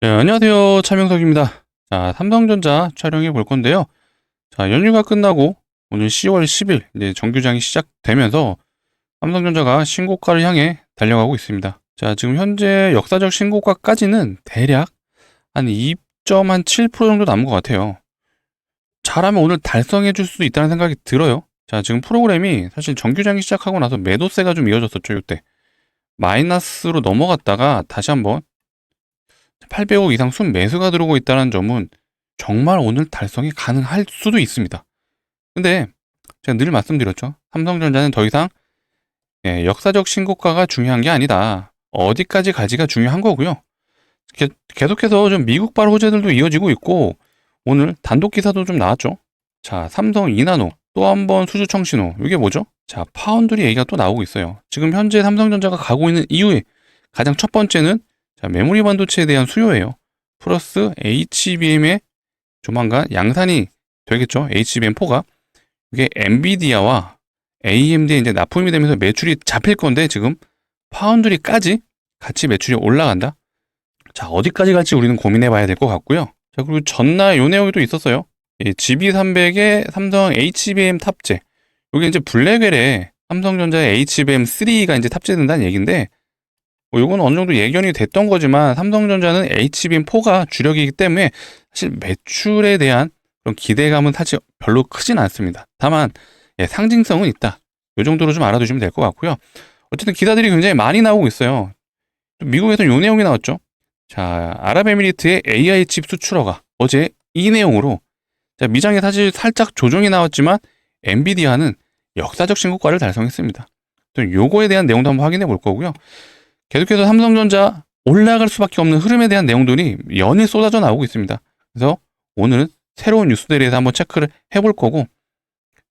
네, 안녕하세요. 차명석입니다. 자, 삼성전자 촬영해 볼 건데요. 자, 연휴가 끝나고 오늘 10월 10일 이제 정규장이 시작되면서 삼성전자가 신고가를 향해 달려가고 있습니다. 자, 지금 현재 역사적 신고가까지는 대략 한 2.7% 정도 남은 것 같아요. 잘하면 오늘 달성해 줄 수도 있다는 생각이 들어요. 자, 지금 프로그램이 사실 정규장이 시작하고 나서 매도세가 좀 이어졌었죠, 이때. 마이너스로 넘어갔다가 다시 한번 800억 이상 순매수가 들어오고 있다는 점은 정말 오늘 달성이 가능할 수도 있습니다. 근데 제가 늘 말씀드렸죠. 삼성전자는 더 이상 역사적 신고가가 중요한 게 아니다. 어디까지 가지가 중요한 거고요. 계속해서 좀 미국발 호재들도 이어지고 있고 오늘 단독 기사도 좀 나왔죠. 자, 삼성 이나노 또 한 번 수주청 신호. 이게 뭐죠? 자, 파운드리 얘기가 또 나오고 있어요. 지금 현재 삼성전자가 가고 있는 이유에 가장 첫 번째는 자, 메모리 반도체에 대한 수요예요. 플러스 HBM의 조만간 양산이 되겠죠. HBM4가. 이게 엔비디아와 AMD에 이제 납품이 되면서 매출이 잡힐 건데 지금 파운드리까지 같이 매출이 올라간다. 자, 어디까지 갈지 우리는 고민해 봐야 될 것 같고요. 자, 그리고 전날 요 내용이 또 있었어요. GB300에 삼성 HBM 탑재. 이게 이제 블랙웰에 삼성전자의 HBM3가 이제 탑재된다는 얘기인데 요건 어느 정도 예견이 됐던 거지만 삼성전자는 HBM4가 주력이기 때문에 사실 매출에 대한 그런 기대감은 사실 별로 크진 않습니다. 다만 상징성은 있다. 이 정도로 좀 알아두시면 될 것 같고요. 어쨌든 기사들이 굉장히 많이 나오고 있어요. 미국에서 요 내용이 나왔죠. 자, 아랍에미리트의 AI 칩 수출허가 어제 이 내용으로 자, 미장에 사실 살짝 조정이 나왔지만 엔비디아는 역사적 신고가를 달성했습니다. 또 요거에 대한 내용도 한번 확인해 볼 거고요. 계속해서 삼성전자 올라갈 수밖에 없는 흐름에 대한 내용들이 연일 쏟아져 나오고 있습니다. 그래서 오늘은 새로운 뉴스들에 대해서 한번 체크를 해볼 거고,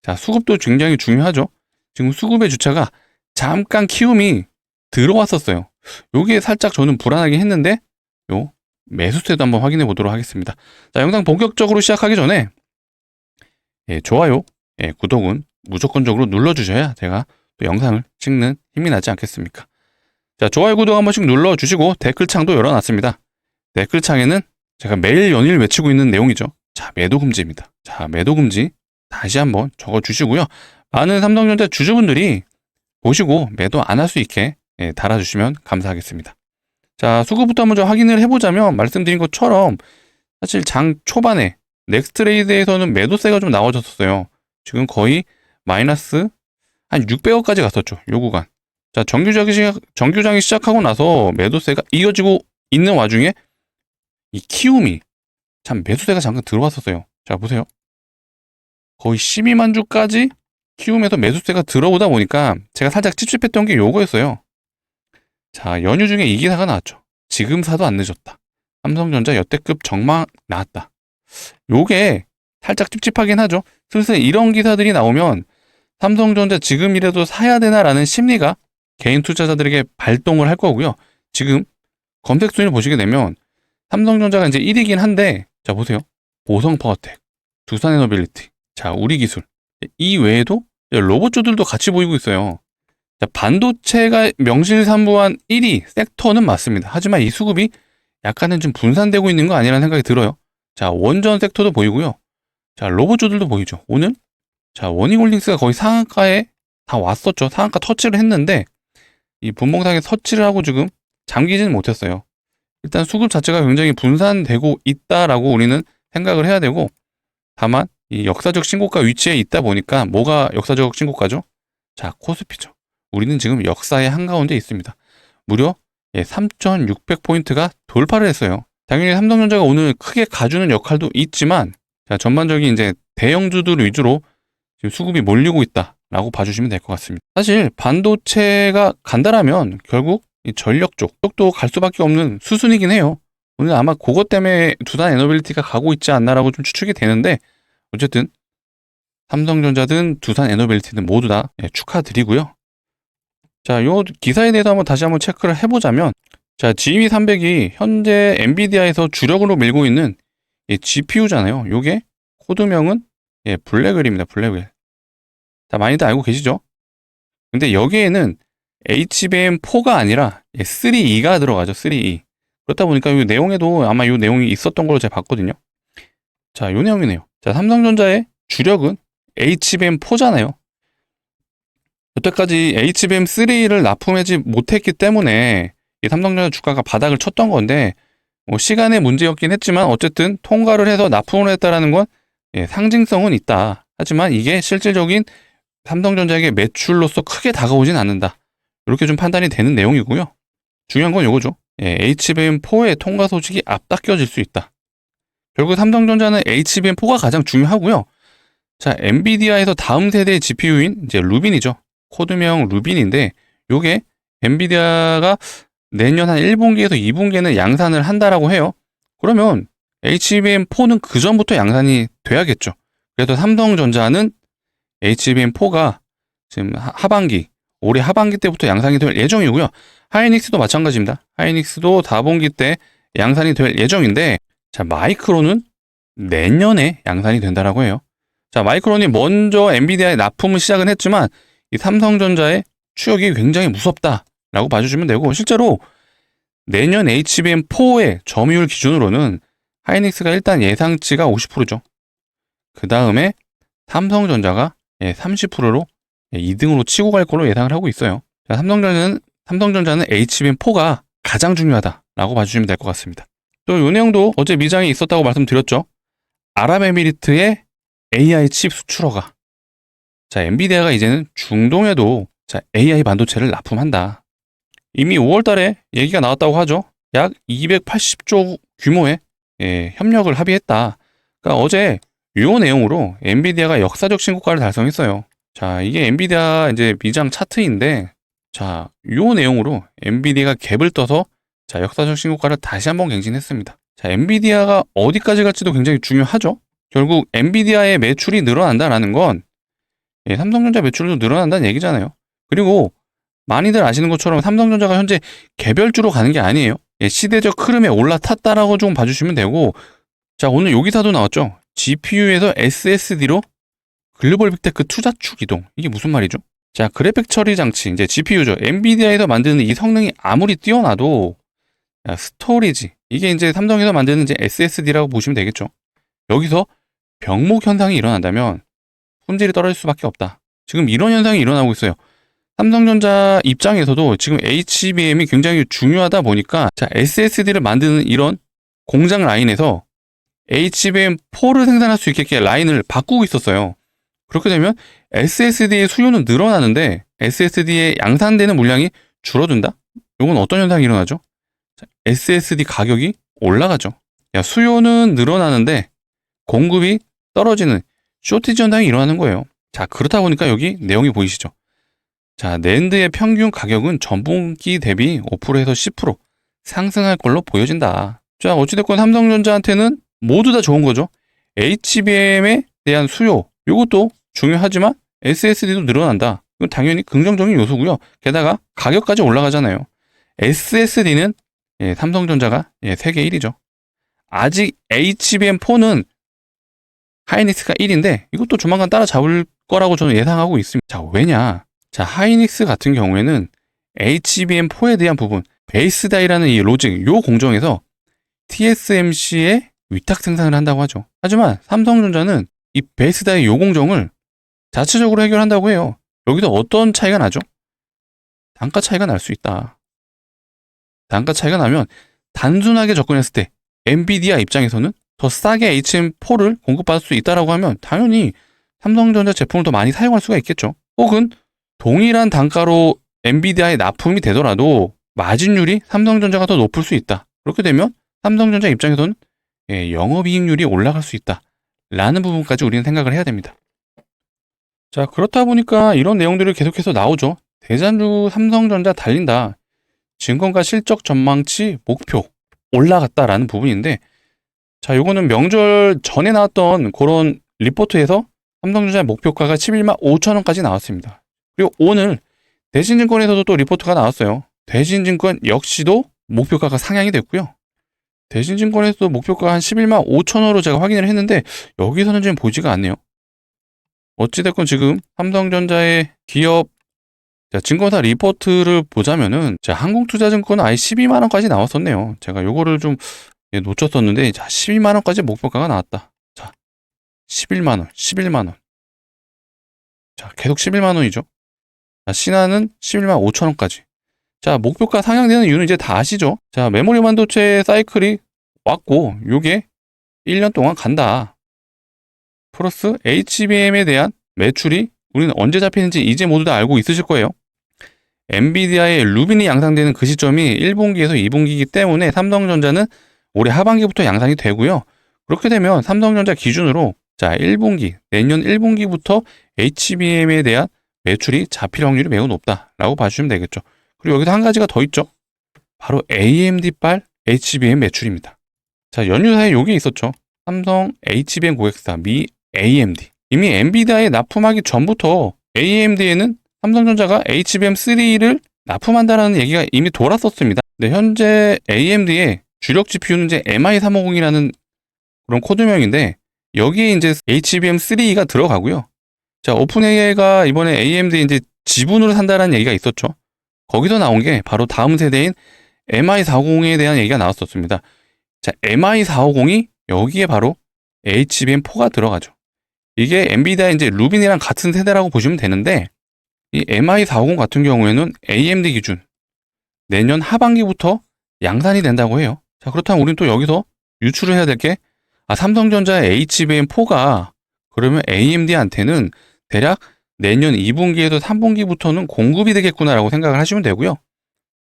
자, 수급도 굉장히 중요하죠. 지금 수급의 주차가 잠깐 키움이 들어왔었어요. 요게 살짝 저는 불안하게 했는데, 요 매수세도 한번 확인해 보도록 하겠습니다. 자, 영상 본격적으로 시작하기 전에, 좋아요, 구독은 무조건적으로 눌러주셔야 제가 또 영상을 찍는 힘이 나지 않겠습니까? 자, 좋아요, 구독 한 번씩 눌러주시고 댓글창도 열어놨습니다. 댓글창에는 제가 매일 연일 외치고 있는 내용이죠. 자, 매도금지입니다. 자, 매도금지 다시 한번 적어주시고요. 많은 삼성전자 주주분들이 보시고 매도 안 할 수 있게 달아주시면 감사하겠습니다. 자, 수급부터 한번 좀 확인을 해보자면 말씀드린 것처럼 사실 장 초반에 넥스트레이드에서는 매도세가 좀 나와줬었어요. 지금 거의 마이너스 한 600억까지 갔었죠. 요 구간. 자, 정규장이 시작하고 나서 매도세가 이어지고 있는 와중에 이 키움이 참 매수세가 잠깐 들어왔었어요. 자, 보세요. 거의 12만 주까지 키움에서 매수세가 들어오다 보니까 제가 살짝 찝찝했던 게 요거였어요. 자, 연휴 중에 이 기사가 나왔죠. 지금 사도 안 늦었다. 삼성전자 역대급 정망 나왔다. 요게 살짝 찝찝하긴 하죠. 슬슬 이런 기사들이 나오면 삼성전자 지금이라도 사야 되나라는 심리가 개인 투자자들에게 발동을 할 거고요. 지금 검색 순위를 보시게 되면 삼성전자가 이제 1위긴 한데 자, 보세요. 보성파워텍, 두산에너빌리티, 자, 우리기술 이 외에도 로봇주들도 같이 보이고 있어요. 자, 반도체가 명실상부한 1위 섹터는 맞습니다. 하지만 이 수급이 약간은 좀 분산되고 있는 거 아니라는 생각이 들어요. 자, 원전 섹터도 보이고요. 자, 로봇주들도 보이죠. 오늘 자, 워닝홀딩스가 거의 상한가에 다 왔었죠. 상한가 터치를 했는데 이 분봉상에 터치를 하고 지금 잠기지는 못했어요. 일단 수급 자체가 굉장히 분산되고 있다라고 우리는 생각을 해야 되고, 다만 이 역사적 신고가 위치에 있다 보니까 뭐가 역사적 신고가죠? 자, 코스피죠. 우리는 지금 역사의 한가운데 있습니다. 무려 3,600포인트가 돌파를 했어요. 당연히 삼성전자가 오늘 크게 가주는 역할도 있지만 자, 전반적인 이제 대형주들 위주로 지금 수급이 몰리고 있다라고 봐주시면 될 것 같습니다. 사실 반도체가 간다라면 결국 이 전력 쪽도 갈 수밖에 없는 수순이긴 해요. 오늘 아마 그것 때문에 두산 에너빌리티가 가고 있지 않나라고 좀 추측이 되는데 어쨌든 삼성전자든 두산 에너빌리티든 모두 다 축하드리고요. 자, 요 기사에 대해서 다시 한번 체크를 해보자면 자, GB300이 현재 엔비디아에서 주력으로 밀고 있는 GPU잖아요. 요게 코드명은 블랙웰입니다. 블랙웰. 다 많이들 알고 계시죠? 근데 여기에는 HBM4가 아니라 3E가 들어가죠. 3E. 그렇다 보니까 이 내용에도 아마 이 내용이 있었던 걸로 제가 봤거든요. 자, 요 내용이네요. 자, 삼성전자의 주력은 HBM4잖아요. 여태까지 HBM3를 납품하지 못했기 때문에 이 삼성전자 주가가 바닥을 쳤던 건데, 뭐 시간의 문제였긴 했지만 어쨌든 통과를 해서 납품을 했다라는 건 상징성은 있다. 하지만 이게 실질적인 삼성전자에게 매출로서 크게 다가오진 않는다. 이렇게 좀 판단이 되는 내용이고요. 중요한 건 이거죠. HBM4의 통과 소식이 앞당겨질 수 있다. 결국 삼성전자는 HBM4가 가장 중요하고요. 자, 엔비디아에서 다음 세대의 GPU인 이제 루빈이죠. 코드명 루빈인데 요게 엔비디아가 내년 한 1분기에서 2분기에는 양산을 한다라고 해요. 그러면 HBM4는 그 전부터 양산이 돼야겠죠. 그래서 삼성전자는 HBM4가 지금 하반기, 올해 하반기 때부터 양산이 될 예정이고요. 하이닉스도 마찬가지입니다. 하이닉스도 4분기 때 양산이 될 예정인데, 자, 마이크론은 내년에 양산이 된다라고 해요. 자, 마이크론이 먼저 엔비디아에 납품을 시작은 했지만 이 삼성전자의 추격이 굉장히 무섭다라고 봐주시면 되고, 실제로 내년 HBM4의 점유율 기준으로는 하이닉스가 일단 예상치가 50%죠. 그 다음에 삼성전자가 30%로 2등으로 치고 갈 걸로 예상을 하고 있어요. 자, 삼성전자는 HBM4가 가장 중요하다라고 봐주시면 될 것 같습니다. 또 이 내용도 어제 미장이 있었다고 말씀드렸죠. 아랍에미리트의 AI 칩 수출허가. 자, 엔비디아가 이제는 중동에도 AI 반도체를 납품한다. 이미 5월 달에 얘기가 나왔다고 하죠. 약 280조 규모의 협력을 합의했다. 그러니까 어제 이 내용으로 엔비디아가 역사적 신고가를 달성했어요. 자, 이게 엔비디아 이제 미장 차트인데, 자, 이 내용으로 엔비디아가 갭을 떠서 역사적 신고가를 다시 한번 갱신했습니다. 자, 엔비디아가 어디까지 갈지도 굉장히 중요하죠. 결국 엔비디아의 매출이 늘어난다라는 건 삼성전자 매출도 늘어난다는 얘기잖아요. 그리고 많이들 아시는 것처럼 삼성전자가 현재 개별주로 가는 게 아니에요. 시대적 흐름에 올라탔다라고 좀 봐주시면 되고, 자, 오늘 요 기사도 나왔죠. GPU에서 SSD로 글로벌 빅테크 투자축 이동. 이게 무슨 말이죠? 자, 그래픽 처리 장치, 이제 GPU죠. 엔비디아에서 만드는 이 성능이 아무리 뛰어나도 스토리지, 이게 이제 삼성에서 만드는 이제 SSD라고 보시면 되겠죠. 여기서 병목 현상이 일어난다면 품질이 떨어질 수밖에 없다. 지금 이런 현상이 일어나고 있어요. 삼성전자 입장에서도 지금 HBM이 굉장히 중요하다 보니까 SSD를 만드는 이런 공장 라인에서 HBM4를 생산할 수 있게 라인을 바꾸고 있었어요. 그렇게 되면 SSD의 수요는 늘어나는데 SSD의 양산되는 물량이 줄어든다? 이건 어떤 현상이 일어나죠? SSD 가격이 올라가죠. 수요는 늘어나는데 공급이 떨어지는 쇼티지 현상이 일어나는 거예요. 자, 그렇다 보니까 여기 내용이 보이시죠? 자, 낸드의 평균 가격은 전분기 대비 5%에서 10% 상승할 걸로 보여진다. 자, 어찌됐건 삼성전자한테는 모두 다 좋은 거죠. HBM에 대한 수요, 이것도 중요하지만 SSD도 늘어난다. 이건 당연히 긍정적인 요소고요. 게다가 가격까지 올라가잖아요. SSD는 삼성전자가 세계 1위죠. 아직 HBM4는 하이닉스가 1인데 이것도 조만간 따라잡을 거라고 저는 예상하고 있습니다. 자, 왜냐? 자, 하이닉스 같은 경우에는 HBM4에 대한 부분, 베이스다이라는 이 로직, 요 공정에서 TSMC의 위탁 생산을 한다고 하죠. 하지만 삼성전자는 이 베이스다이 요 공정을 자체적으로 해결한다고 해요. 여기서 어떤 차이가 나죠? 단가 차이가 날 수 있다. 단가 차이가 나면 단순하게 접근했을 때 엔비디아 입장에서는 더 싸게 HBM4를 공급받을 수 있다라고 하면 당연히 삼성전자 제품을 더 많이 사용할 수가 있겠죠. 혹은 동일한 단가로 엔비디아에 납품이 되더라도 마진율이 삼성전자가 더 높을 수 있다. 그렇게 되면 삼성전자 입장에서는 영업이익률이 올라갈 수 있다. 라는 부분까지 우리는 생각을 해야 됩니다. 자, 그렇다 보니까 이런 내용들이 계속해서 나오죠. 대장주 삼성전자 달린다. 증권가 실적 전망치 목표 올라갔다라는 부분인데, 자, 요거는 명절 전에 나왔던 그런 리포트에서 삼성전자 목표가가 11만 5천 원까지 나왔습니다. 그리고 오늘 대신증권에서도 또 리포트가 나왔어요. 대신증권 역시도 목표가가 상향이 됐고요. 대신증권에서도 목표가 한 11만 5천 원으로 제가 확인을 했는데 여기서는 지금 보이지가 않네요. 어찌됐건 지금 삼성전자의 기업 자, 증권사 리포트를 보자면은, 자, 한국투자증권은 아예 12만원까지 나왔었네요. 제가 요거를 좀 놓쳤었는데, 자, 12만원까지 목표가가 나왔다. 자, 11만원, 11만원. 자, 계속 11만원이죠. 자, 신한은 11만 5천원까지. 자, 목표가 상향되는 이유는 이제 다 아시죠? 자, 메모리 반도체 사이클이 왔고, 요게 1년 동안 간다. 플러스 HBM에 대한 매출이 우리는 언제 잡히는지 이제 모두 다 알고 있으실 거예요. 엔비디아의 루빈이 양상되는 그 시점이 1분기에서 2분기이기 때문에 삼성전자는 올해 하반기부터 양상이 되고요. 그렇게 되면 삼성전자 기준으로 자, 1분기, 내년 1분기부터 HBM에 대한 매출이 잡힐 확률이 매우 높다라고 봐주시면 되겠죠. 그리고 여기서 한 가지가 더 있죠. 바로 AMD빨 HBM 매출입니다. 자, 연휴사에 여기 있었죠. 삼성 HBM 고객사 미 AMD. 이미 엔비디아에 납품하기 전부터 AMD에는 삼성전자가 HBM3를 납품한다는 얘기가 이미 돌았었습니다. 네, 현재 AMD의 주력 GPU는 이제 MI350이라는 그런 코드명인데 여기에 이제 HBM3가 들어가고요. 자, 오픈AI가 이번에 AMD 이제 지분으로 산다는 얘기가 있었죠. 거기서 나온 게 바로 다음 세대인 MI450에 대한 얘기가 나왔었습니다. 자, MI450이 여기에 바로 HBM4가 들어가죠. 이게 엔비디아 이제 루빈이랑 같은 세대라고 보시면 되는데 이 MI450 같은 경우에는 AMD 기준 내년 하반기부터 양산이 된다고 해요. 자, 그렇다면 우리는 또 여기서 유추를 해야 될 게 삼성전자의 HBM4가 그러면 AMD한테는 대략 내년 2분기에서 3분기부터는 공급이 되겠구나라고 생각을 하시면 되고요.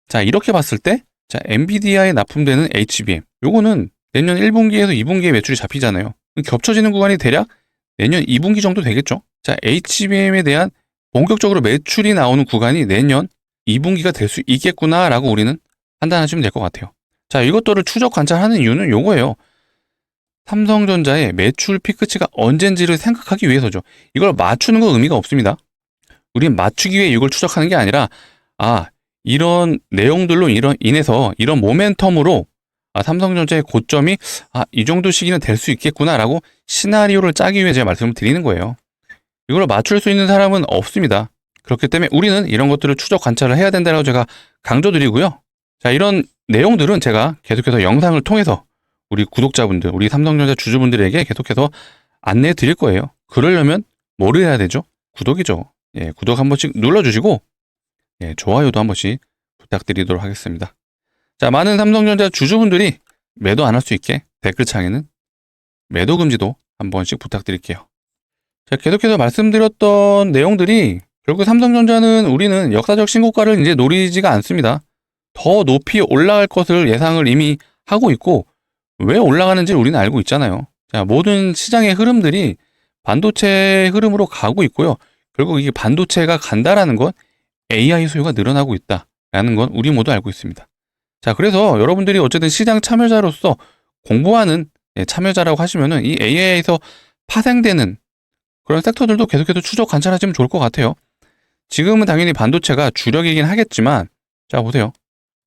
자, 이렇게 봤을 때 자, 엔비디아에 납품되는 HBM 요거는 내년 1분기에서 2분기에 매출이 잡히잖아요. 겹쳐지는 구간이 대략 내년 2분기 정도 되겠죠. 자, HBM에 대한 본격적으로 매출이 나오는 구간이 내년 2분기가 될 수 있겠구나라고 우리는 판단하시면 될 것 같아요. 자, 이것들을 추적 관찰하는 이유는 요거예요. 삼성전자의 매출 피크치가 언젠지를 생각하기 위해서죠. 이걸 맞추는 건 의미가 없습니다. 우린 맞추기 위해 이걸 추적하는 게 아니라 이런 내용들로 인해서 이런 모멘텀으로 삼성전자의 고점이 이 정도 시기는 될 수 있겠구나라고 시나리오를 짜기 위해 제가 말씀을 드리는 거예요. 이걸 맞출 수 있는 사람은 없습니다. 그렇기 때문에 우리는 이런 것들을 추적 관찰을 해야 된다고 제가 강조드리고요. 자, 이런 내용들은 제가 계속해서 영상을 통해서 우리 구독자분들, 우리 삼성전자 주주분들에게 계속해서 안내해 드릴 거예요. 그러려면 뭐를 해야 되죠? 구독이죠. 예, 구독 한 번씩 눌러주시고 예, 좋아요도 한 번씩 부탁드리도록 하겠습니다. 자, 많은 삼성전자 주주분들이 매도 안 할 수 있게 댓글창에는 매도 금지도 한 번씩 부탁드릴게요. 자, 계속해서 말씀드렸던 내용들이 결국 삼성전자는 우리는 역사적 신고가를 이제 노리지가 않습니다. 더 높이 올라갈 것을 예상을 이미 하고 있고 왜 올라가는지 우리는 알고 있잖아요. 자, 모든 시장의 흐름들이 반도체 흐름으로 가고 있고요. 결국 이게 반도체가 간다라는 건 AI 수요가 늘어나고 있다라는 건 우리 모두 알고 있습니다. 자, 그래서 여러분들이 어쨌든 시장 참여자로서 공부하는 참여자라고 하시면은 이 AI에서 파생되는 그런 섹터들도 계속해서 추적 관찰하시면 좋을 것 같아요. 지금은 당연히 반도체가 주력이긴 하겠지만 자, 보세요.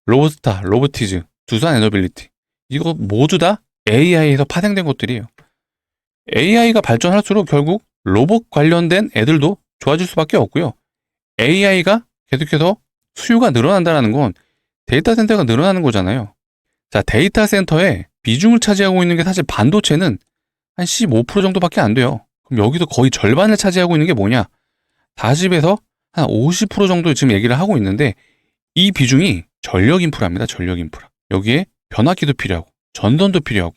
로보스타, 로보티즈, 두산 에너빌리티 이거 모두 다 AI에서 파생된 것들이에요. AI가 발전할수록 결국 로봇 관련된 애들도 좋아질 수밖에 없고요. AI가 계속해서 수요가 늘어난다는 건 데이터 센터가 늘어나는 거잖아요. 자, 데이터 센터에 비중을 차지하고 있는 게 사실 반도체는 한 15% 정도밖에 안 돼요. 그럼 여기서 거의 절반을 차지하고 있는 게 뭐냐? 40에서 한 50% 정도 지금 얘기를 하고 있는데 이 비중이 전력 인프라입니다. 전력 인프라. 여기에 변압기도 필요하고 전선도 필요하고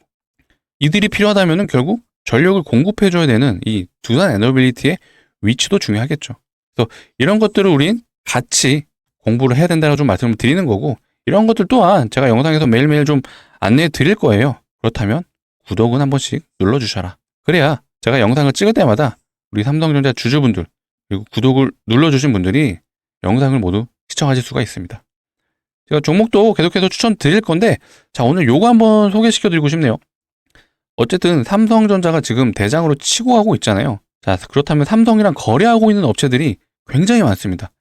이들이 필요하다면 결국 전력을 공급해줘야 되는 이 두산 에너빌리티의 위치도 중요하겠죠. 그래서 이런 것들을 우린 같이 공부를 해야 된다고 좀 말씀을 드리는 거고 이런 것들 또한 제가 영상에서 매일매일 좀 안내해 드릴 거예요. 그렇다면 구독은 한 번씩 눌러주셔라. 그래야 제가 영상을 찍을 때마다 우리 삼성전자 주주분들 그리고 구독을 눌러주신 분들이 영상을 모두 시청하실 수가 있습니다. 제가 종목도 계속해서 추천드릴 건데 자, 오늘 요거 한번 소개시켜 드리고 싶네요. 어쨌든 삼성전자가 지금 대장으로 치고 가고 있잖아요. 자, 그렇다면 삼성이랑 거래하고 있는 업체들이 굉장히 많습니다.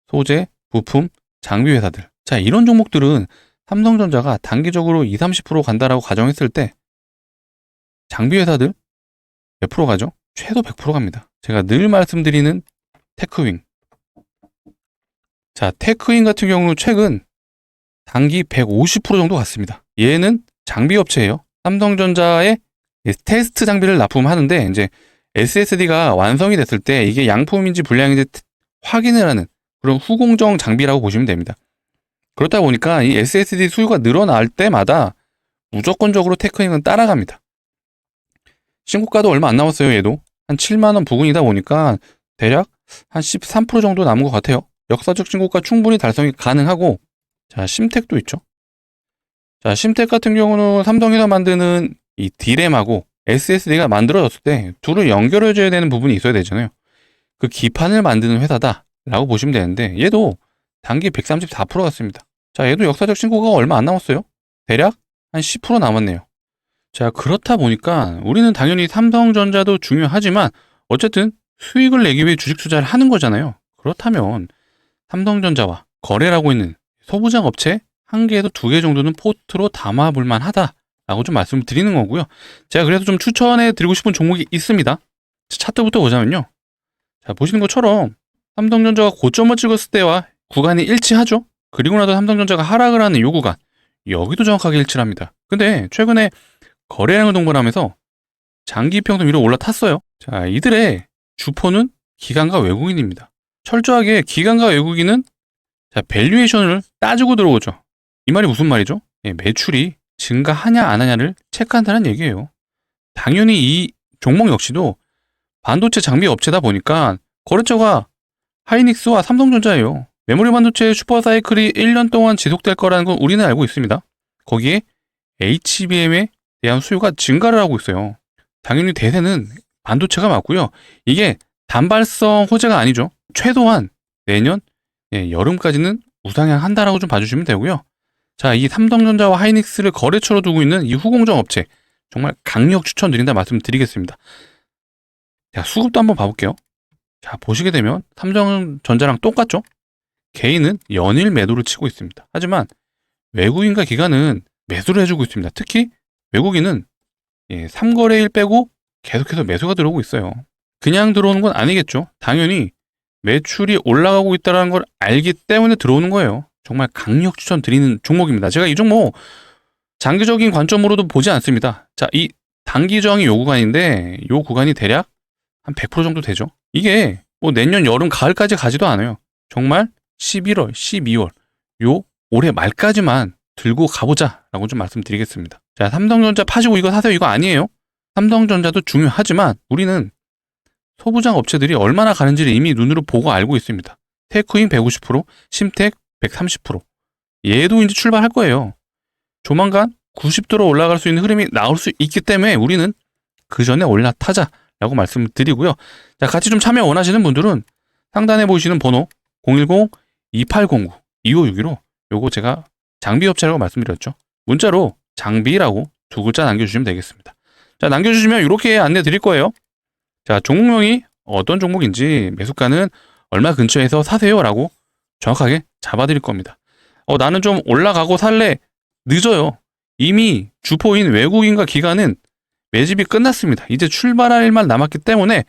소재, 부품, 장비 회사들. 자, 이런 종목들은 삼성전자가 단기적으로 20, 30% 간다라고 가정했을 때 장비 회사들 몇 프로 가죠? 최소 100% 갑니다. 제가 늘 말씀드리는 테크윙, 자, 테크인 같은 경우는 최근 단기 150% 정도 갔습니다. 얘는 장비 업체예요. 삼성전자의 테스트 장비를 납품하는데 이제 SSD가 완성이 됐을 때 이게 양품인지 불량인지 확인을 하는 그런 후공정 장비라고 보시면 됩니다. 그렇다 보니까 이 SSD 수요가 늘어날 때마다 무조건적으로 테크닉은 따라갑니다. 신고가도 얼마 안 남았어요. 얘도 한 7만원 부근이다 보니까 대략 한 13% 정도 남은 것 같아요. 역사적 신고가 충분히 달성이 가능하고, 자, 심텍도 있죠. 자, 심텍 같은 경우는 삼성에서 만드는 이 D램하고 SSD가 만들어졌을 때 둘을 연결해줘야 되는 부분이 있어야 되잖아요. 그 기판을 만드는 회사다라고 보시면 되는데 얘도 단기 134% 갔습니다. 자, 얘도 역사적 신고가 얼마 안 남았어요. 대략 한 10% 남았네요. 자, 그렇다 보니까 우리는 당연히 삼성전자도 중요하지만 어쨌든 수익을 내기 위해 주식 투자를 하는 거잖아요. 그렇다면 삼성전자와 거래를 하고 있는 소부장 업체 한 개에서 두 개 정도는 포트로 담아볼 만하다라고 좀 말씀을 드리는 거고요. 제가 그래서 좀 추천해 드리고 싶은 종목이 있습니다. 차트부터 보자면요. 자, 보시는 것처럼 삼성전자가 고점을 찍었을 때와 구간이 일치하죠. 그리고 나서 삼성전자가 하락을 하는 요 구간, 여기도 정확하게 일치를 합니다. 근데 최근에 거래량을 동반하면서 장기 평선 위로 올라탔어요. 자, 이들의 주포는 기관과 외국인입니다. 철저하게 기관과 외국인은 자, 밸류에이션을 따지고 들어오죠. 이 말이 무슨 말이죠? 매출이 증가하냐 안 하냐를 체크한다는 얘기예요. 당연히 이 종목 역시도 반도체 장비 업체다 보니까 거래처가 하이닉스와 삼성전자예요. 메모리 반도체의 슈퍼사이클이 1년 동안 지속될 거라는 건 우리는 알고 있습니다. 거기에 HBM에 대한 수요가 증가를 하고 있어요. 당연히 대세는 반도체가 맞고요. 이게 단발성 호재가 아니죠. 최소한 내년 여름까지는 우상향한다라고 좀 봐주시면 되고요. 자, 이 삼성전자와 하이닉스를 거래처로 두고 있는 이 후공정 업체 정말 강력 추천드린다 말씀드리겠습니다. 자, 수급도 한번 봐볼게요. 자, 보시게 되면 삼성전자랑 똑같죠? 개인은 연일 매도를 치고 있습니다. 하지만 외국인과 기관은 매수를 해주고 있습니다. 특히 외국인은 3거래일 빼고 계속해서 매수가 들어오고 있어요. 그냥 들어오는 건 아니겠죠. 당연히 매출이 올라가고 있다는 걸 알기 때문에 들어오는 거예요. 정말 강력 추천드리는 종목입니다. 제가 이 종목 장기적인 관점으로도 보지 않습니다. 자, 이 단기 저항이 요 구간인데 요 구간이 대략 한 100% 정도 되죠. 이게 뭐 내년 여름 가을까지 가지도 않아요. 정말 11월, 12월 요 올해 말까지만 들고 가보자라고 좀 말씀드리겠습니다. 자, 삼성전자 파시고 이거 사세요 이거 아니에요. 삼성전자도 중요하지만 우리는 소부장 업체들이 얼마나 가는지를 이미 눈으로 보고 알고 있습니다. 테크인 150%, 심텍 130%. 얘도 이제 출발할 거예요. 조만간 90도로 올라갈 수 있는 흐름이 나올 수 있기 때문에 우리는 그 전에 올라타자라고 말씀을 드리고요. 자, 같이 좀 참여 원하시는 분들은 상단에 보이시는 번호 010-2809-2561로 요거 제가 장비업체라고 말씀드렸죠. 문자로 장비라고 두 글자 남겨주시면 되겠습니다. 자, 남겨주시면 이렇게 안내 드릴 거예요. 자, 종목명이 어떤 종목인지 매수가는 얼마 근처에서 사세요라고 정확하게 잡아드릴 겁니다. 나는 좀 올라가고 살래. 늦어요. 이미 주포인 외국인과 기관은 매집이 끝났습니다. 이제 출발할 일만 남았기 때문에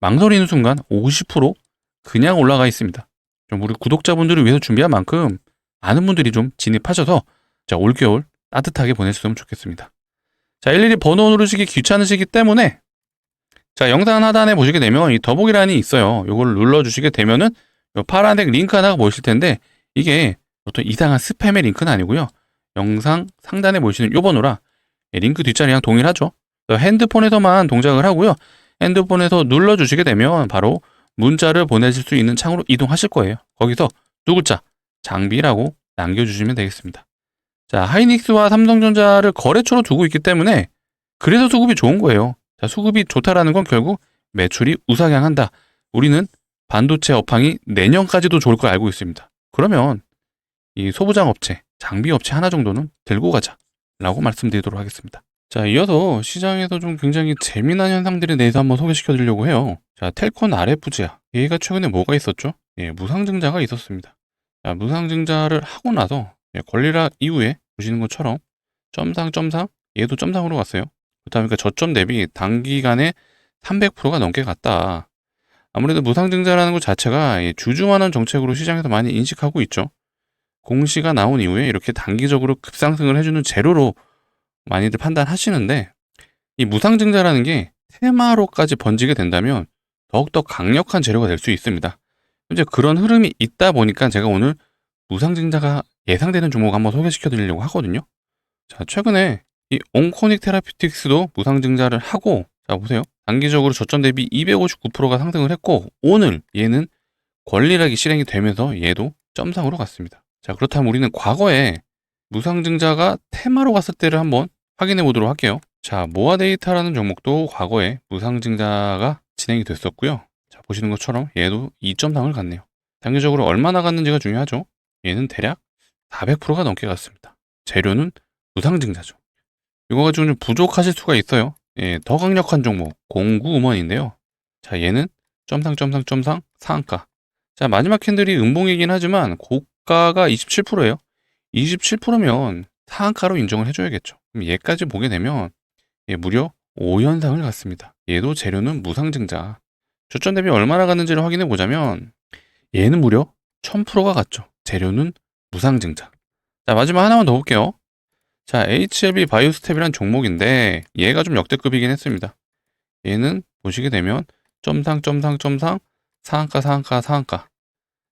망설이는 순간 50% 그냥 올라가 있습니다. 좀 우리 구독자분들을 위해서 준비한 만큼 많은 분들이 좀 진입하셔서 자, 올겨울 따뜻하게 보내셨으면 좋겠습니다. 자, 일일이 번호 누르시기 귀찮으시기 때문에 자, 영상 하단에 보시게 되면 이 더보기란이 있어요. 이걸 눌러주시게 되면은 요 파란색 링크 하나가 보이실 텐데 이게 어떤 이상한 스팸의 링크는 아니고요. 영상 상단에 보이시는 요 번호라 링크 뒷자리랑 동일하죠. 핸드폰에서만 동작을 하고요. 핸드폰에서 눌러주시게 되면 바로 문자를 보내실 수 있는 창으로 이동하실 거예요. 거기서 두 글자 장비라고 남겨주시면 되겠습니다. 자, 하이닉스와 삼성전자를 거래처로 두고 있기 때문에 그래서 수급이 좋은 거예요. 자, 수급이 좋다라는 건 결국 매출이 우상향한다. 우리는 반도체 업황이 내년까지도 좋을 걸 알고 있습니다. 그러면 이 소부장 업체, 장비 업체 하나 정도는 들고 가자라고 말씀드리도록 하겠습니다. 자, 이어서 시장에서 좀 굉장히 재미난 현상들에 대해서 한번 소개시켜 드리려고 해요. 자, 텔콘 RF지야. 얘가 최근에 뭐가 있었죠? 무상증자가 있었습니다. 자, 무상증자를 하고 나서 권리락 이후에 보시는 것처럼 점상 얘도 점상으로 갔어요. 그렇다 보니까 저점 대비 단기간에 300%가 넘게 갔다. 아무래도 무상증자라는 것 자체가 주주환원 정책으로 시장에서 많이 인식하고 있죠. 공시가 나온 이후에 이렇게 단기적으로 급상승을 해주는 재료로 많이들 판단하시는데, 이 무상증자라는 게 테마로까지 번지게 된다면 더욱더 강력한 재료가 될 수 있습니다. 현재 그런 흐름이 있다 보니까 제가 오늘 무상증자가 예상되는 종목 한번 소개시켜 드리려고 하거든요. 자, 최근에 이 온코닉 테라피틱스도 무상증자를 하고, 자, 보세요. 단기적으로 저점 대비 259%가 상승을 했고, 오늘 얘는 권리락이 실행이 되면서 얘도 점상으로 갔습니다. 자, 그렇다면 우리는 과거에 무상증자가 테마로 갔을 때를 한번 확인해 보도록 할게요. 자, 모아데이터라는 종목도 과거에 무상증자가 진행이 됐었고요. 자, 보시는 것처럼 얘도 2점상을 갔네요. 단기적으로 얼마나 갔는지가 중요하죠. 얘는 대략 400%가 넘게 갔습니다. 재료는 무상증자죠. 이거 가지고 좀 부족하실 수가 있어요. 더 강력한 종목 공구음원인데요. 자, 얘는 점상 상한가. 자, 마지막 캔들이 음봉이긴 하지만 고가가 27%예요. 27%면 상한가로 인정을 해줘야겠죠. 그럼 얘까지 보게 되면 무려 5연상을 갔습니다. 얘도 재료는 무상증자. 저점 대비 얼마나 갔는지를 확인해 보자면 얘는 무려 1000%가 갔죠. 재료는 무상증자. 자, 마지막 하나만 더 볼게요. 자, HLB 바이오스텝이란 종목인데 얘가 좀 역대급이긴 했습니다. 얘는 보시게 되면 점상 상한가.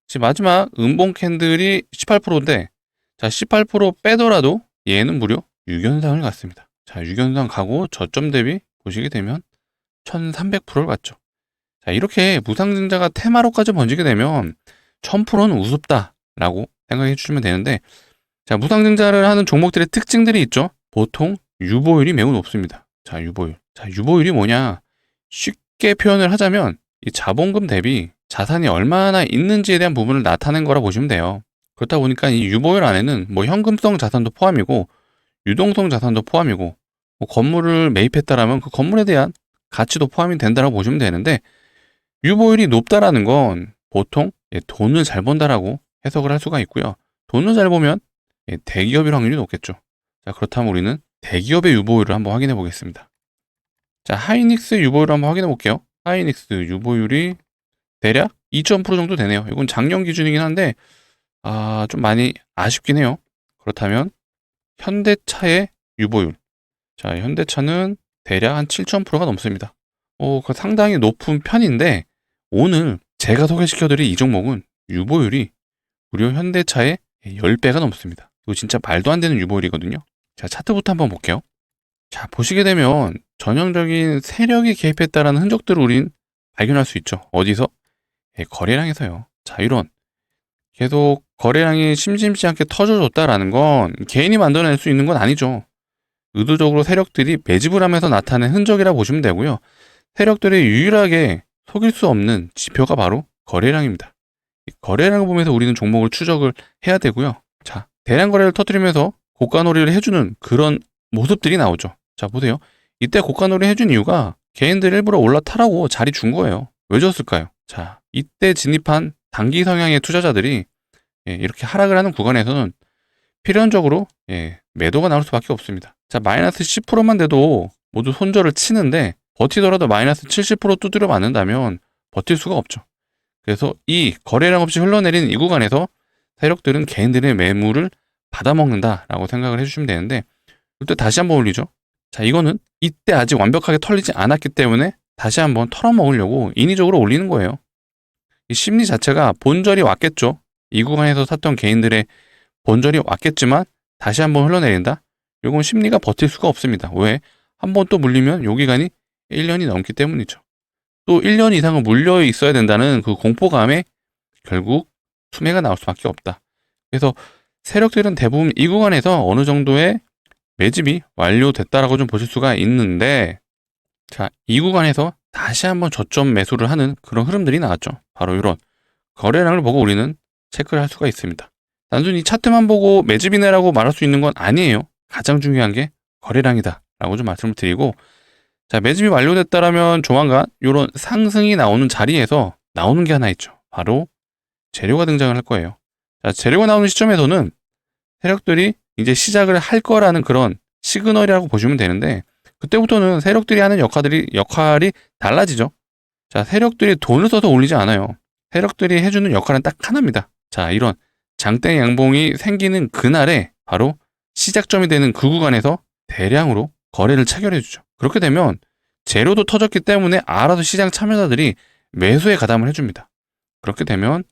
지금 마지막 음봉 캔들이 18%인데, 자, 18% 빼더라도 얘는 무려 6연상을 갔습니다. 자, 6연상 가고 저점 대비 보시게 되면 1300%를 갔죠. 자, 이렇게 무상증자가 테마로까지 번지게 되면 1000%는 우습다라고 생각해 주시면 되는데, 자, 무상증자를 하는 종목들의 특징들이 있죠. 보통 유보율이 매우 높습니다. 자, 유보율. 자, 유보율이 뭐냐? 쉽게 표현을 하자면 이 자본금 대비 자산이 얼마나 있는지에 대한 부분을 나타낸 거라 보시면 돼요. 그렇다 보니까 이 유보율 안에는 뭐 현금성 자산도 포함이고 유동성 자산도 포함이고, 뭐 건물을 매입했다라면 그 건물에 대한 가치도 포함이 된다라고 보시면 되는데, 유보율이 높다라는 건 보통 돈을 잘 번다라고 해석을 할 수가 있고요. 돈을 잘 보면 대기업일 확률이 높겠죠. 자, 그렇다면 우리는 대기업의 유보율을 한번 확인해 보겠습니다. 자, 하이닉스 유보율을 한번 확인해 볼게요. 하이닉스 유보율이 대략 2.0% 정도 되네요. 이건 작년 기준이긴 한데 좀 많이 아쉽긴 해요. 그렇다면 현대차의 유보율. 자, 현대차는 대략 한 7.0%가 넘습니다. 그 상당히 높은 편인데, 오늘 제가 소개시켜드릴 이 종목은 유보율이 무려 현대차의 10배가 넘습니다. 이거 진짜 말도 안 되는 유보율이거든요. 자, 차트부터 한번 볼게요. 자, 보시게 되면 전형적인 세력이 개입했다라는 흔적들을 우린 발견할 수 있죠. 어디서? 거래량에서요. 자, 이런 계속 거래량이 심심치 않게 터져줬다라는 건 개인이 만들어낼 수 있는 건 아니죠. 의도적으로 세력들이 매집을 하면서 나타낸 흔적이라 보시면 되고요. 세력들이 유일하게 속일 수 없는 지표가 바로 거래량입니다. 거래량을 보면서 우리는 종목을 추적을 해야 되고요. 자, 대량 거래를 터뜨리면서 고가놀이를 해주는 그런 모습들이 나오죠. 자, 보세요. 이때 고가놀이 해준 이유가 개인들 일부러 올라타라고 자리 준 거예요. 왜 줬을까요? 자, 이때 진입한 단기 성향의 투자자들이 이렇게 하락을 하는 구간에서는 필연적으로 매도가 나올 수밖에 없습니다. 자, 마이너스 10%만 돼도 모두 손절을 치는데 버티더라도 마이너스 70% 두드려 맞는다면 버틸 수가 없죠. 그래서 이 거래량 없이 흘러내리는 이 구간에서 세력들은 개인들의 매물을 받아먹는다라고 생각을 해주시면 되는데, 이때 다시 한번 올리죠. 자, 이거는 이때 아직 완벽하게 털리지 않았기 때문에 다시 한번 털어먹으려고 인위적으로 올리는 거예요. 이 심리 자체가 본절이 왔겠죠. 이 구간에서 샀던 개인들의 본절이 왔겠지만 다시 한번 흘러내린다? 이건 심리가 버틸 수가 없습니다. 왜? 한번 또 물리면 요 기간이 1년이 넘기 때문이죠. 또 1년 이상은 물려 있어야 된다는 그 공포감에 결국 수매가 나올 수밖에 없다. 그래서 세력들은 대부분 이 구간에서 어느 정도의 매집이 완료됐다라고 좀 보실 수가 있는데, 자, 이 구간에서 다시 한번 저점 매수를 하는 그런 흐름들이 나왔죠. 바로 이런 거래량을 보고 우리는 체크를 할 수가 있습니다. 단순히 차트만 보고 매집이네라고 말할 수 있는 건 아니에요. 가장 중요한 게 거래량이다 라고 좀 말씀을 드리고, 자, 매집이 완료됐다라면 조만간 이런 상승이 나오는 자리에서 나오는 게 하나 있죠. 바로 재료가 등장을 할 거예요. 자, 재료가 나오는 시점에서는 세력들이 이제 시작을 할 거라는 그런 시그널이라고 보시면 되는데, 그때부터는 세력들이 하는 역할이 달라지죠. 자, 세력들이 돈을 써서 올리지 않아요. 세력들이 해주는 역할은 딱 하나입니다. 자, 이런 장대 양봉이 생기는 그날에 바로 시작점이 되는 그 구간에서 대량으로 거래를 체결해주죠. 그렇게 되면 재료도 터졌기 때문에 알아서 시장 참여자들이 매수에 가담을 해줍니다. 그렇게 되면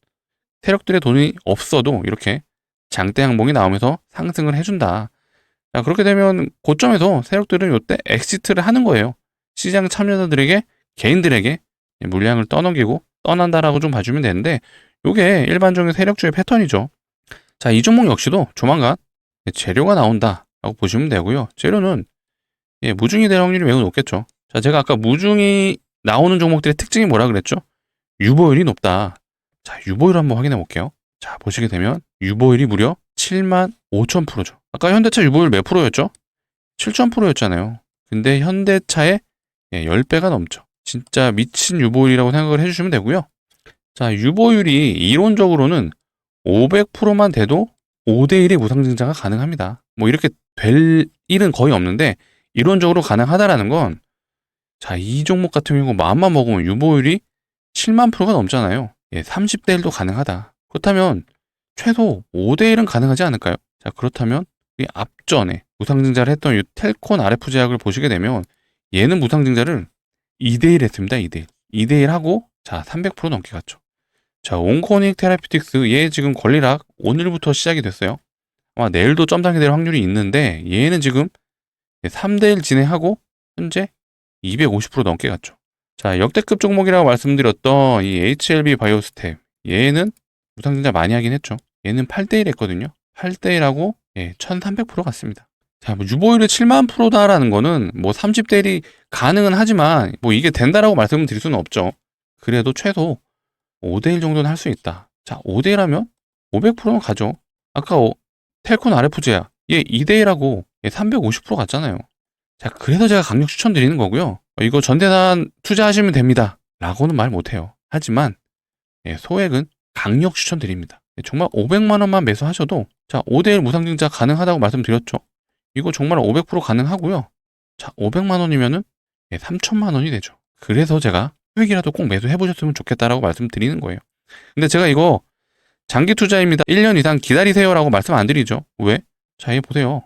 세력들의 돈이 없어도 이렇게 장대 양봉이 나오면서 상승을 해준다. 자, 그렇게 되면 고점에서 세력들은 이때 엑시트를 하는 거예요. 시장 참여자들에게, 개인들에게 물량을 떠넘기고 떠난다라고 좀 봐주면 되는데, 이게 일반적인 세력주의 패턴이죠. 자, 이 종목 역시도 조만간 재료가 나온다라고 보시면 되고요. 재료는 무중이 될 확률이 매우 높겠죠. 자, 제가 아까 무중이 나오는 종목들의 특징이 뭐라 그랬죠? 유보율이 높다. 자, 유보율 한번 확인해 볼게요. 자, 보시게 되면 유보율이 무려 75,000%죠. 아까 현대차 유보율 몇 프로였죠? 7,000%였잖아요. 근데 현대차의 10배가 넘죠. 진짜 미친 유보율이라고 생각을 해주시면 되고요. 자, 유보율이 이론적으로는 500%만 돼도 5대1의 무상증자가 가능합니다. 뭐 이렇게 될 일은 거의 없는데 이론적으로 가능하다라는 건, 자, 이 종목 같은 경우 마음만 먹으면 유보율이 7만 프로가 넘잖아요. 30대 1도 가능하다. 그렇다면 최소 5대1은 가능하지 않을까요? 자, 그렇다면 이 앞전에 무상증자를 했던 이 텔콘 RF 제약을 보시게 되면 얘는 무상증자를 2대1 했습니다. 2대1. 2대1 하고, 자, 300% 넘게 갔죠. 자, 온코닉 테라피틱스, 얘 지금 권리락 오늘부터 시작이 됐어요. 아마 내일도 점상이 될 확률이 있는데 얘는 지금 3대1 진행하고 현재 250% 넘게 갔죠. 자, 역대급 종목이라고 말씀드렸던 이 HLB 바이오스텝, 얘는 무상증자 많이 하긴 했죠. 얘는 8대1 했거든요. 8대1하고 1300% 갔습니다. 자, 뭐 유보율이 7만 프로다라는 거는 뭐 30대1이 가능은 하지만 뭐 이게 된다라고 말씀을 드릴 수는 없죠. 그래도 최소 5대1 정도는 할 수 있다. 자, 5대1 하면 500%는 가죠. 아까 텔콘 RF제야, 얘 2대1하고 350% 갔잖아요. 자, 그래서 제가 강력 추천드리는 거고요. 이거 전대산 투자하시면 됩니다 라고는 말 못해요. 하지만 소액은 강력 추천드립니다. 정말 500만 원만 매수하셔도, 자, 5대1 무상증자 가능하다고 말씀드렸죠. 이거 정말 500% 가능하고요. 자, 500만 원이면은 3천만 원이 되죠. 그래서 제가 소액이라도 꼭 매수해 보셨으면 좋겠다라고 말씀드리는 거예요. 근데 제가 이거 장기 투자입니다, 1년 이상 기다리세요라고 말씀 안 드리죠. 왜? 자, 얘 보세요.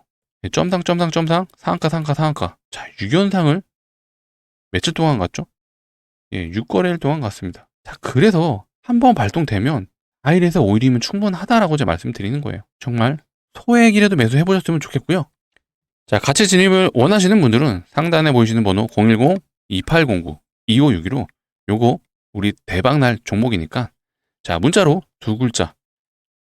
점상 상한가 상한가. 자, 6연상을 며칠 동안 갔죠? 6거래일 동안 갔습니다. 자, 그래서 한번 발동되면 4일에서 5일이면 충분하다라고 제가 말씀드리는 거예요. 정말 소액이라도 매수해 보셨으면 좋겠고요. 자, 같이 진입을 원하시는 분들은 상단에 보이시는 번호 010-2809-2562로 요거 우리 대박날 종목이니까, 자, 문자로 2글자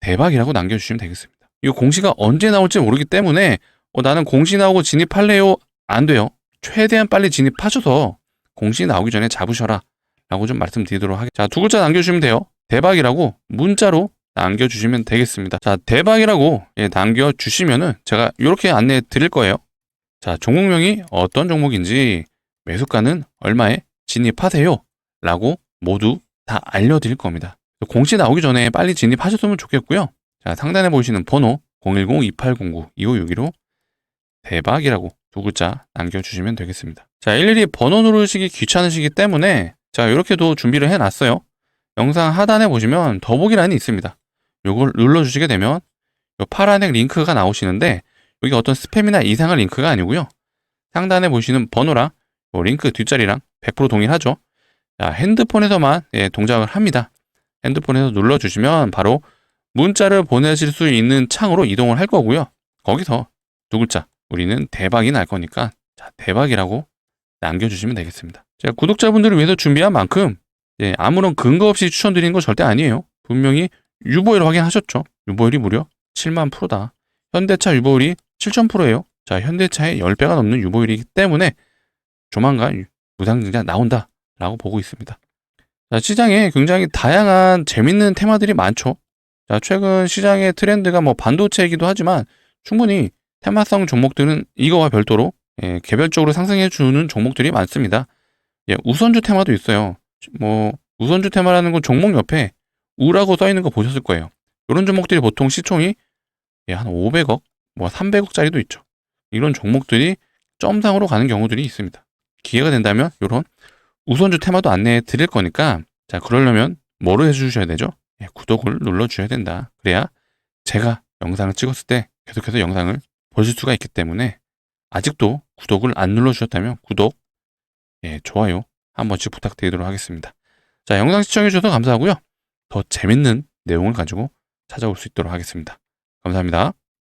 대박이라고 남겨주시면 되겠습니다. 이 공시가 언제 나올지 모르기 때문에 나는 공시 나오고 진입할래요? 안 돼요. 최대한 빨리 진입하셔서 공시 나오기 전에 잡으셔라 라고 좀 말씀드리도록 하겠습니다. 자, 2글자 남겨주시면 돼요. 대박이라고 문자로 남겨주시면 되겠습니다. 자, 대박이라고 남겨주시면은 제가 이렇게 안내해 드릴 거예요. 자, 종목명이 어떤 종목인지, 매수가는 얼마에 진입하세요 라고 모두 다 알려드릴 겁니다. 공시 나오기 전에 빨리 진입하셨으면 좋겠고요. 자, 상단에 보이시는 번호 010-2809-2562로 대박이라고 2글자 남겨주시면 되겠습니다. 자, 일일이 번호 누르시기 귀찮으시기 때문에 자, 이렇게도 준비를 해놨어요. 영상 하단에 보시면 더보기란이 있습니다. 요걸 눌러주시게 되면 요 파란색 링크가 나오시는데, 여기 어떤 스팸이나 이상한 링크가 아니고요. 상단에 보시는 번호랑 링크 뒷자리랑 100% 동일하죠. 자, 핸드폰에서만 동작을 합니다. 핸드폰에서 눌러주시면 바로 문자를 보내실 수 있는 창으로 이동을 할 거고요. 거기서 2글자, 우리는 대박이 날 거니까, 자, 대박이라고 남겨주시면 되겠습니다. 제가 구독자분들을 위해서 준비한 만큼 아무런 근거 없이 추천드리는 거 절대 아니에요. 분명히 유보율 확인하셨죠? 유보율이 무려 7만 프로다. 현대차 유보율이 7,000%예요. 자, 현대차의 10배가 넘는 유보율이기 때문에 조만간 무상증자 나온다 라고 보고 있습니다. 자, 시장에 굉장히 다양한 재밌는 테마들이 많죠. 자, 최근 시장의 트렌드가 뭐 반도체이기도 하지만 충분히 테마성 종목들은 이거와 별도로 개별적으로 상승해주는 종목들이 많습니다. 우선주 테마도 있어요. 뭐 우선주 테마라는 건 종목 옆에 우라고 써있는 거 보셨을 거예요. 이런 종목들이 보통 시총이 한 500억, 뭐 300억짜리도 있죠. 이런 종목들이 점상으로 가는 경우들이 있습니다. 기회가 된다면 이런 우선주 테마도 안내해 드릴 거니까, 자, 그러려면 뭐를 해주셔야 되죠? 예, 구독을 눌러주셔야 된다. 그래야 제가 영상을 찍었을 때 계속해서 영상을 보실 수가 있기 때문에, 아직도 구독을 안 눌러주셨다면 구독, 예, 좋아요 한 번씩 부탁드리도록 하겠습니다. 자, 영상 시청해주셔서 감사하고요. 더 재밌는 내용을 가지고 찾아올 수 있도록 하겠습니다. 감사합니다.